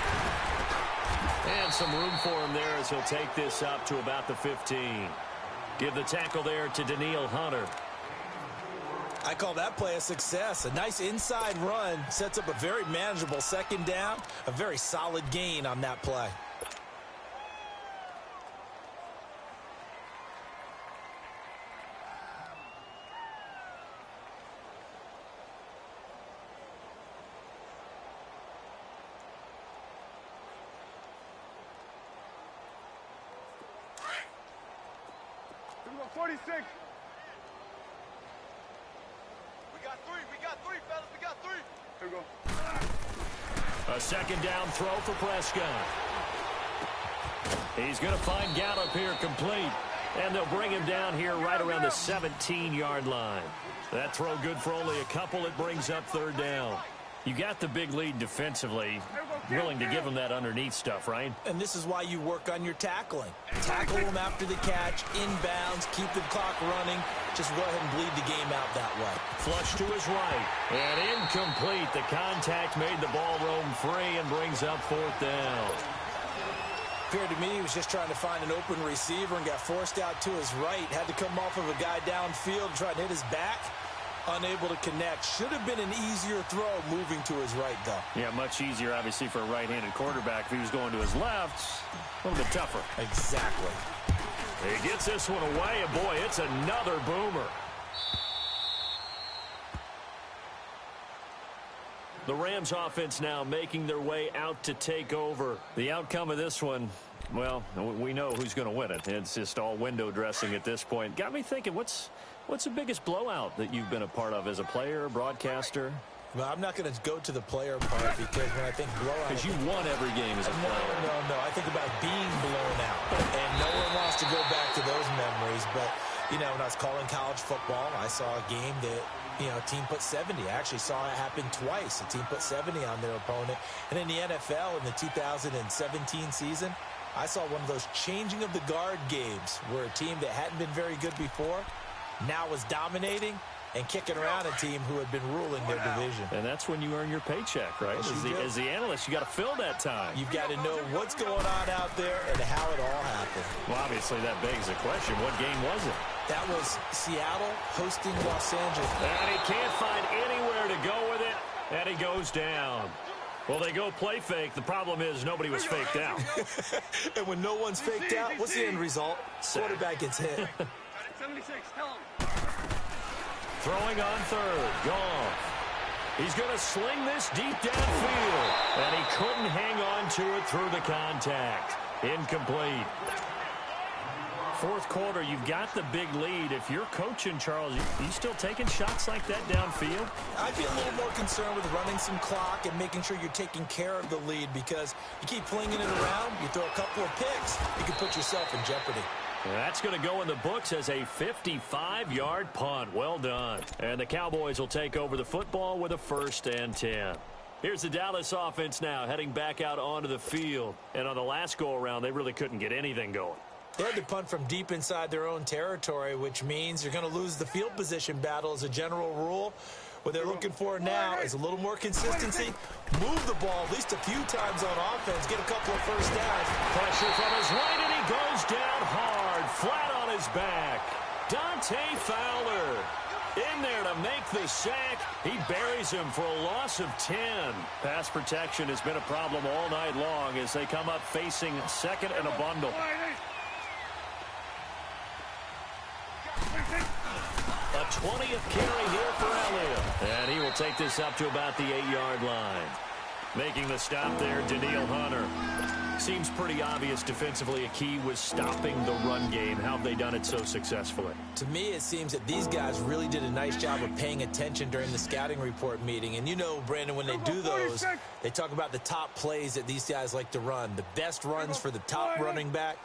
And some room for him there as he'll take this up to about the 15. Give the tackle there to Daniil Hunter. I call that play a success. A nice inside run sets up a very manageable second down. A very solid gain on that play. Here we go, 46. We got three, fellas. We got three. Here we go. A second down throw for Prescott. He's going to find Gallup here complete. And they'll bring him down here right around the 17-yard line. That throw good for only a couple. It brings up third down. You got the big lead defensively. Willing to give him that underneath stuff, right? And this is why you work on your tackling. Tackle him after the catch, inbounds, keep the clock running. Just go ahead and bleed the game out that way. Flush to his right. And incomplete. The contact made the ball roam free and brings up fourth down. Appeared to me he was just trying to find an open receiver and got forced out to his right. Had to come off of a guy downfield and try to hit his back. Unable to connect. Should have been an easier throw moving to his right, though. Yeah, much easier, obviously, for a right-handed quarterback. If he was going to his left, a little bit tougher. Exactly. He gets this one away, and boy, it's another boomer. The Rams offense now making their way out to take over. The outcome of this one, well, we know who's going to win it. It's just all window dressing at this point. Got me thinking, what's the biggest blowout that you've been a part of as a player, broadcaster? Well, I'm not going to go to the player part, because when I think blowout... Because you won every game as a player. No. I think about being blown out. And no one wants to go back to those memories. But, you know, when I was calling college football, I saw a game that, you know, a team put 70. I actually saw it happen twice. A team put 70 on their opponent. And in the NFL, in the 2017 season, I saw one of those changing of the guard games where a team that hadn't been very good before now was dominating and kicking around a team who had been ruling their division. And that's when you earn your paycheck, right? As the analyst, you got to fill that time. You've got to know what's going on out there and how it all happened. Well, obviously, that begs the question, what game was it? That was Seattle hosting Los Angeles. And he can't find anywhere to go with it, and he goes down. Well, they go play fake. The problem is nobody was faked out. And when no one's faked out, what's the end result? Quarterback gets hit. 76, tell him. Throwing on third. Goff. He's going to sling this deep downfield. And he couldn't hang on to it through the contact. Incomplete. Fourth quarter, you've got the big lead. If you're coaching, Charles, you still taking shots like that downfield? I'd be a little more concerned with running some clock and making sure you're taking care of the lead, because you keep flinging it around, you throw a couple of picks, you can put yourself in jeopardy. That's going to go in the books as a 55-yard punt. Well done. And the Cowboys will take over the football with a 1st and 10. Here's the Dallas offense now heading back out onto the field. And on the last go-around, they really couldn't get anything going. They had to punt from deep inside their own territory, which means you're going to lose the field position battle as a general rule. What they're looking for now is a little more consistency. Move the ball at least a few times on offense. Get a couple of first downs. Pressure from his right, and he goes down hard, flat on his back. Dante Fowler in there to make the sack. He buries him for a loss of 10. Pass protection has been a problem all night long as they come up facing second and a bundle. A 20th carry here for Elliott. And he will take this up to about the 8-yard line. Making the stop there, Daniil Hunter. Seems pretty obvious defensively a key was stopping the run game. How have they done it so successfully? To me, it seems that these guys really did a nice job of paying attention during the scouting report meeting. And you know, Brandon, when they do those, they talk about the top plays that these guys like to run. The best runs for the top running back.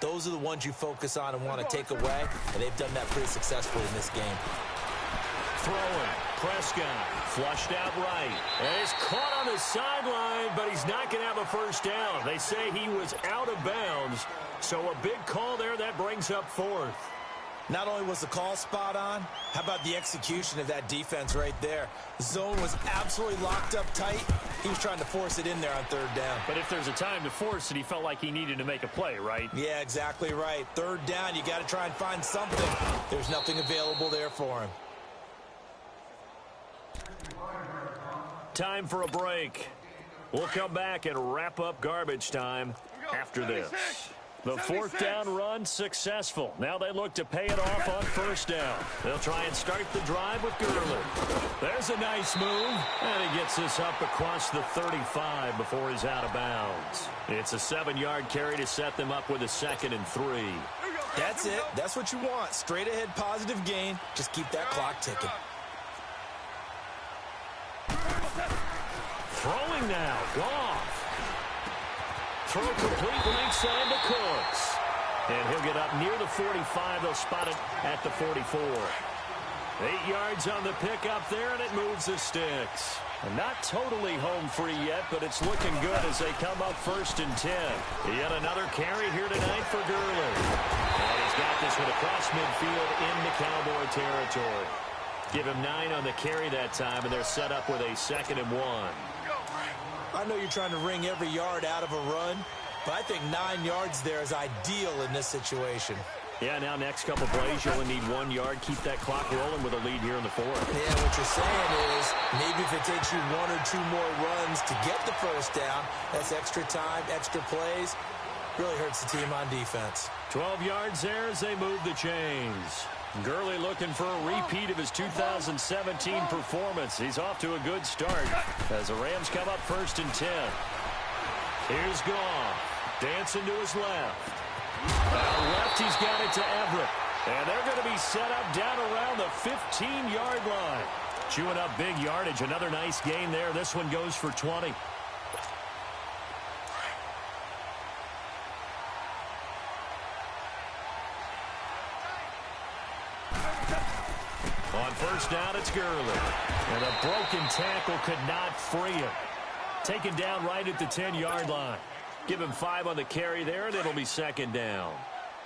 Those are the ones you focus on and want to take away, and they've done that pretty successfully in this game. Throwing. Prescott flushed out right. And he's caught on the sideline, but he's not going to have a first down. They say he was out of bounds, so a big call there. That brings up fourth. Not only was the call spot on, how about the execution of that defense right there? The zone was absolutely locked up tight. He was trying to force it in there on third down. But if there's a time to force it, he felt like he needed to make a play, right? Yeah, exactly right. Third down, you got to try and find something. There's nothing available there for him. Time for a break. We'll come back and wrap up garbage time after this. The fourth down run successful. Now they look to pay it off on first down. They'll try and start the drive with Gurley. There's a nice move. And he gets this up across the 35 before he's out of bounds. It's a 7-yard carry to set them up with a 2nd and 3. That's it. That's what you want. Straight ahead positive gain. Just keep that clock ticking. Throwing now. Goff. Throw complete right side to Cooks. And he'll get up near the 45. They'll spot it at the 44. 8 yards on the pickup there, and it moves the sticks. And not totally home free yet, but it's looking good as they come up 1st and 10. Yet another carry here tonight for Gurley. And he's got this one across midfield into Cowboy territory. Give him 9 on the carry that time, and they're set up with a 2nd and 1. I know you're trying to wring every yard out of a run, but I think 9 yards there is ideal in this situation. Yeah, now next couple plays, you only need 1 yard. Keep that clock rolling with a lead here in the fourth. Yeah, what you're saying is maybe if it takes you 1 or 2 more runs to get the first down, that's extra time, extra plays. Really hurts the team on defense. 12 yards there as they move the chains. Gurley looking for a repeat of his 2017 performance. He's off to a good start as the Rams come up 1st and 10. Here's Goff. Dancing to his left. Out left, he's got it to Everett. And they're going to be set up down around the 15-yard line. Chewing up big yardage. Another nice gain there. This one goes for 20. On first down, it's Gurley. And a broken tackle could not free him. Taken down right at the 10-yard line. Give him 5 on the carry there, and it'll be 2nd down.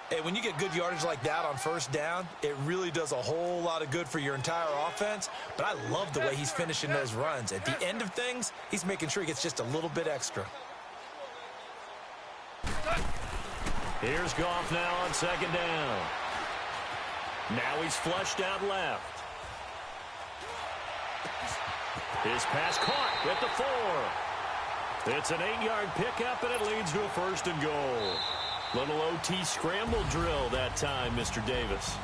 Hey, when you get good yardage like that on first down, it really does a whole lot of good for your entire offense. But I love the way he's finishing those runs. At the end of things, he's making sure he gets just a little bit extra. Here's Goff now on 2nd down. Now he's flushed out left. His pass caught at the 4. It's an 8-yard pickup, and it leads to a 1st and goal. Little OT scramble drill that time, Mr. Davis.